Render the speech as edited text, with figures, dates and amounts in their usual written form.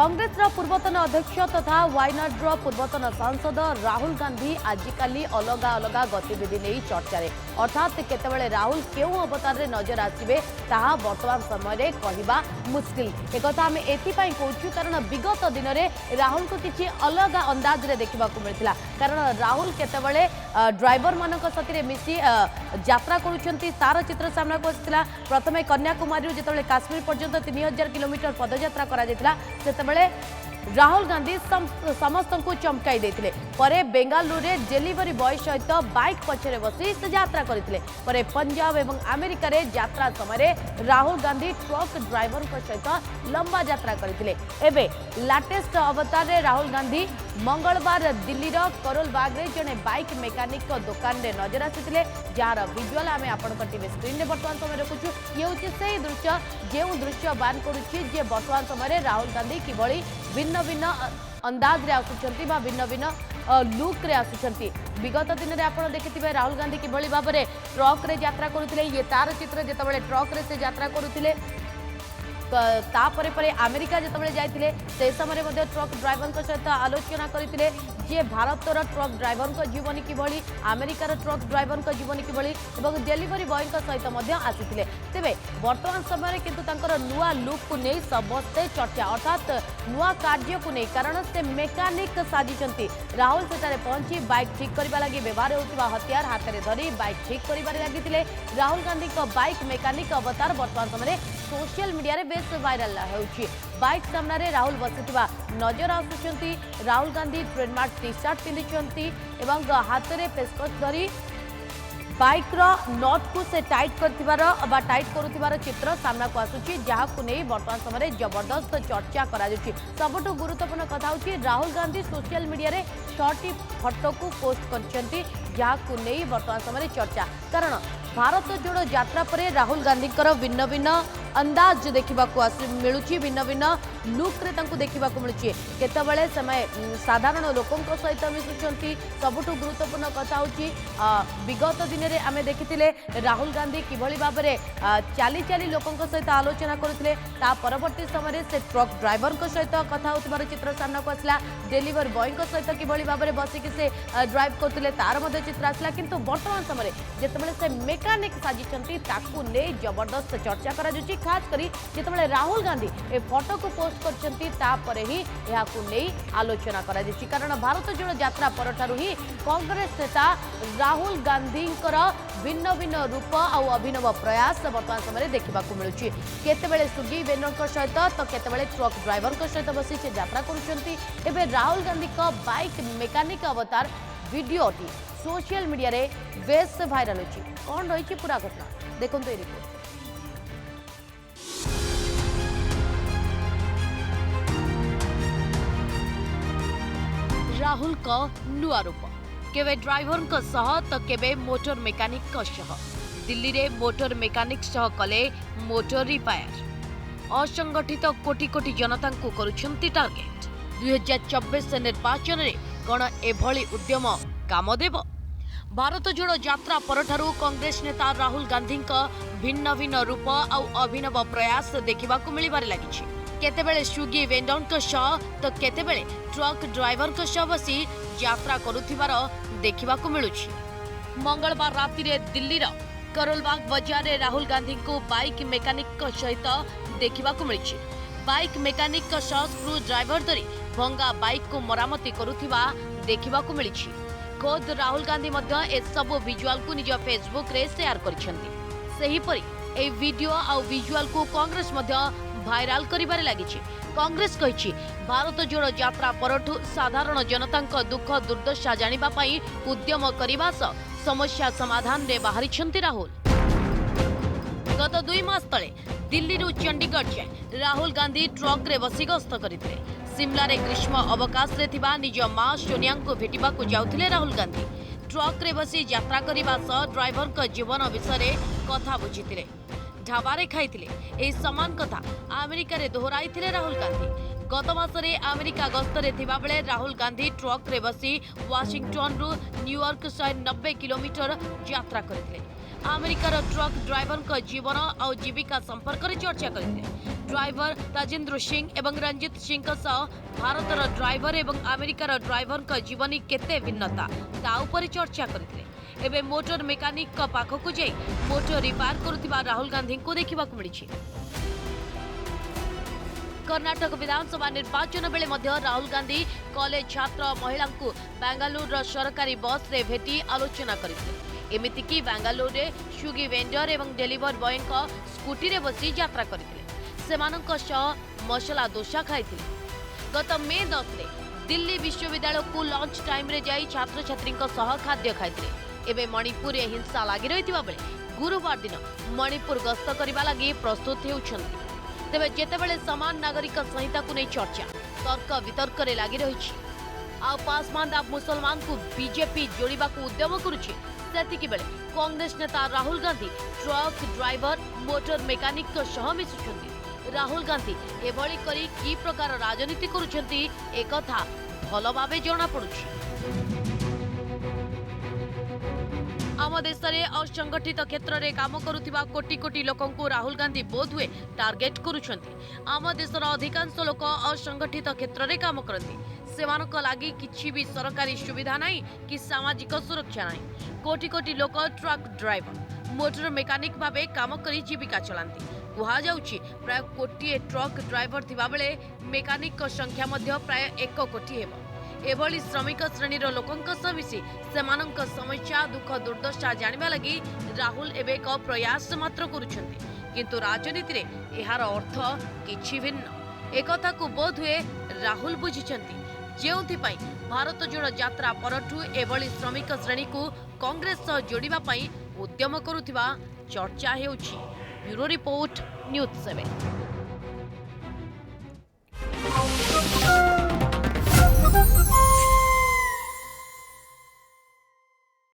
कांग्रेस पूर्वतन अध्यक्ष तथा वायनाड पूर्वतन सांसद राहुल गांधी आजिकल अलग अलग गतिविधि नहीं चर्चा अर्थात केतबेले राहुल क्यों अवतार रे नजर आसिबे ताहा वर्तमान समय रे कहिबा मुश्किल। एक आम एथिपाई कहूँ कारण विगत दिन में राहुल को किसी अलग अंदाज रे देखा मिलता कारण राहुल केतबेले ड्राइवर मान साथी मिसी यात्रा करुँच तार चित्र सामना को आसाला। प्रथम कन्याकुमारी जिते काश्मीर पर्यंत 3000 किलोमीटर पदयात्रा कर राहुल गांधी समस्त को चमकाई देते बेंगालुरु रे डेलीवरी बॉय सहित बाइक पछरे बसी से यात्रा करते पंजाब एवं अमेरिका रे यात्रा समय राहुल गांधी ट्रक ड्राइवर सहित लंबा यात्रा करते। एबे लेटेस्ट अवतार रे राहुल गांधी मंगलवार दिल्ली करोल बाग रे जने बाइक मेकानिक दुकान रे नजर आसीथिले जार विजुअल आमे आपन टीवी स्क्रीन रे वर्तमान समय रखुछु। ये होछि सेही दृश्य जे दृश्य बान करूछि जे वर्तमान समय राहुल गांधी किभଳି भिन्न भिन्न अंदाज रे आसुचंती बा भिन्न भिन्न लुक रे आसुचंती। विगत दिन में आप देखिथिबे राहुल गांधी किभଳି भाव में ट्रक रे यात्रा करुथिले। ये तार चित्र जेतेबेले ट्रक रे से यात्रा करुथिले तापरे परे अमेरिका जितेबाला जाइथिले से समय मध्ये ट्रक ड्राइवर सहित आलोचना करते जे भारतर ट्रक ड्राइवर जीवन किभଳି अमेरिकार ट्रक ड्राइवर जीवन किभଳି एवं डेलीवरी बॉय सहित आसीथिले। तेबे वर्तमान समय किंतु तांकर नुआ लुक को नहीं समस्ते चर्चा अर्थात नुआ कार्य को नहीं कारण से मेकानिक साजिचंती। राहुल सेठारे पहुंची बाइक ठीक करबा लागि व्यवहार होतिबा हथियार हाथ में धरी बाइक ठीक करिबारे लागिथिले। राहुल गांधी को बाइक मेकानिक अवतार वर्तमान समय सोशल मीडिया रे बेस वायरल होउछि। बाइक सामने राहुल बसिथिबा नजर आसुचंती। Rahul Gandhi trademark T shirt पिंधिचंती एवं हाथ में पेस्कस धरी बाइक नट को से टाइट करुथिबार चित्र सामना को आसुची जहां नहीं वर्तमान समय जबरदस्त चर्चा करा जाउची। सबुठु गुरुत्वपूर्ण कथा होची राहुल गांधी सोशल मीडिया रे शॉर्ट फोटो को पोस्ट करछंती जहां नहीं वर्तमान समय चर्चा कारण भारत जोड़ो यात्रा पर राहुल गांधी भिन्न भिन्न अंदाज देखा मिलूँ भिन्न भिन्न लुक रे देखा मिलूँ केतबेले समय साधारण लोकों सहित मिशुंट। सबुठु गुरुत्वपूर्ण कथा होची विगत दिन में आम देखिथिले राहुल गांधी किभଳି भाव में चाली चाली लोकों सहित आलोचना करते परवर्ती समय से ट्रक ड्राइवर सहित कथा होतिबार चित्र सामना को आसला। डेलीवरी बॉय सहित किभଳି भाव में बसिक से ड्राइव करते तार चित्र आसला किंतु वर्तमान समय जितेबाला से मेकानिक साजिचंती ताकू ने जबरदस्त चर्चा करा जाउची। खास करी जितेबाला राहुल गांधी ए फोटो को पोस्ट करचंती तापरे ही एहाकू नै आलोचना करा जाउची कारण भारत जोड़ो यात्रा परठारु ही कांग्रेस नेता राहुल गांधी भिन्न भिन्न रूप और अभिनव प्रयास वर्तमान समय देखा मिलूँ। केतेबेले स्विगी वेनर सहित तो केतेबेले ट्रक ड्राइवर सहित बसी से यात्रा करुचंती। एबे राहुल गांधी का बाइक मेकानिक अवतार वीडियोटी सोशल मीडिया रे बेस भाइराल होची। कौन रही पूरा घटना देखो ये रिपोर्ट। राहुल का नुआ रूप केवे ड्राइवर तो केवे मोटर मेकानिक दिल्ली रे मोटर मेकानिक कले मोटर रिपेयर असंगठित कोटी कोटी जनता को करुछंती टार्गेट। 2024 निर्वाचन रे कौन एभली उद्यम काम देव। भारत जोड़ो यात्रा परठारु कांग्रेस नेता राहुल गांधी भिन्न भिन्न रूप और अभिनव प्रयास देखा मिलबार लगी। केतेबेले स्विगी वेंडर तो केतेबेले ट्रक ड्राइवर बसी यात्रा करुथिबार देखा मिलूँ। मंगलवार राति रे दिल्लीर करोलबाग बाजार रे राहुल गांधी को बाइक मेकानिक सहित देखा मिली। बाइक मेकानिक स्क्रू ड्राइवर धरी भंगा बाइक को मरामती करुथिबा देखा मिली। खुद राहुल गांधी ए सब विजुअल को निज फेसबुक रे शेयर करिसेंती। सेहीपरि ए वीडियो और विजुअल को कांग्रेस भाइराल करिबारे लागिछि। कांग्रेस कहिछि भारत जोड़ो यात्रा परठु साधारण जनता दुख दुर्दशा जानिबा पई उद्यम करिबा समस्या समाधान रे बाहरिछंती राहुल। गत 2 मास तले दिल्ली रु चंडीगढ़ जाए राहुल गांधी ट्रक रे बसी गस्त करथिले। सिमला रे ग्रीष्म अवकाश रे थिबा निज मां सोनिया को भेटिबा को जाउथिले राहुल गांधी। ट्रक रे बसी यात्रा करिबा ड्राइवर का जीवन विषय कथा बुझिथिले। ढाबारे खाइथिले। एही समान कथा अमेरिका रे दोहराइथिले राहुल गांधी। गत मासरे अमेरिका गस्तरे थिबा बेले राहुल गांधी ट्रक रे बसी वाशिंगटन रु न्यूयॉर्क 190 किलोमीटर यात्रा करथिले। अमेरिकार ट्रक ड्राइवर जीवन और जीविका संपर्क में चर्चा करते। ड्राइवर ताजेंद्र सिंह एवं रंजित सिंह भारतर ड्राइवर एवं अमेरिकार ड्राइवर जीवनी केते भिन्नता ता उपर चर्चा करते। एबे मोटर मेकानिक पाखक जाई मोटर रिपेयर करुवा राहुल गांधी को देखा मिली। कर्नाटक विधानसभा निर्वाचन बेले मध्य राहुल गांधी कॉलेज छात्र महिला बेंगालुरु सरकारी बस रे भेटी आलोचना करते। एमितिकी बेंगालुरु रे स्विगी वेंडर एवं डेलीवर बॉय स्कूटी रे बसी यात्रा करथिले। सेमानक सह मसला डोसा खाइथिले। गत मे 10 रे दिल्ली विश्वविद्यालय को लंच टाइम रे जाई छात्र छात्री सह खाद्य खाइथिले। एबे मणिपुर रे हिंसा लागि रहितिबा बेले गुरुवार दिन मणिपुर गस्त करबा लागि प्रस्तुत हेउछन्ति। तेबे जेतेबेले समान नागरिक संहिता को नहीं चर्चा तर्क वितर्क रे लागि रहिछि आ पासमानदा मुसलमान को बीजेपी जोड़िबा को उद्यम करुछि। सेतिकी बेले कांग्रेस नेता Rahul Gandhi truck driver motor mechanic सह मिशुछन्ति। राहुल गांधी एभली करी की प्रकार राजनीति करुछन्ति एकथा भल भाबे जणा पडुछि। आम देश में असंगठित क्षेत्र में काम करुवा कोटी कोटी लोक राहुल गांधी बोधहुए टार्गेट करुछन्ति। आम देशर अधिकांश लोक असंगठित क्षेत्र में काम करती सेमानक लागि किछि भी सरकारी सुविधा नहीं कि सामाजिक सुरक्षा नहीं। कोटी कोटी लोक ट्रक ड्राइवर मोटर मेकानिक भावे काम करी जीविका चलांती। कहा जाउछि प्राय कोटी ट्रक ड्राइवर थिबा बेले मेकानिक संख्या मध्य प्राय 1 कोटी हेबो। एभली श्रमिक श्रेणीर लोकंक सह मिसी सेमानंक समस्या दुख दुर्दशा जानिबा लागि राहुल एबे एक प्रयास मात्र करुछन्ति। किंतु राजनीति रे एहार अर्थ किछि भिन्न। एकथा को बोध हुए राहुल बुझिछन्ति जेउथिपाई भारत जोड़ यात्रा परठू एभली श्रमिक श्रेणी को कांग्रेस सह जोड़िबा पई उद्यम करुथिबा चर्चा हेउछि। Bureau report news 7।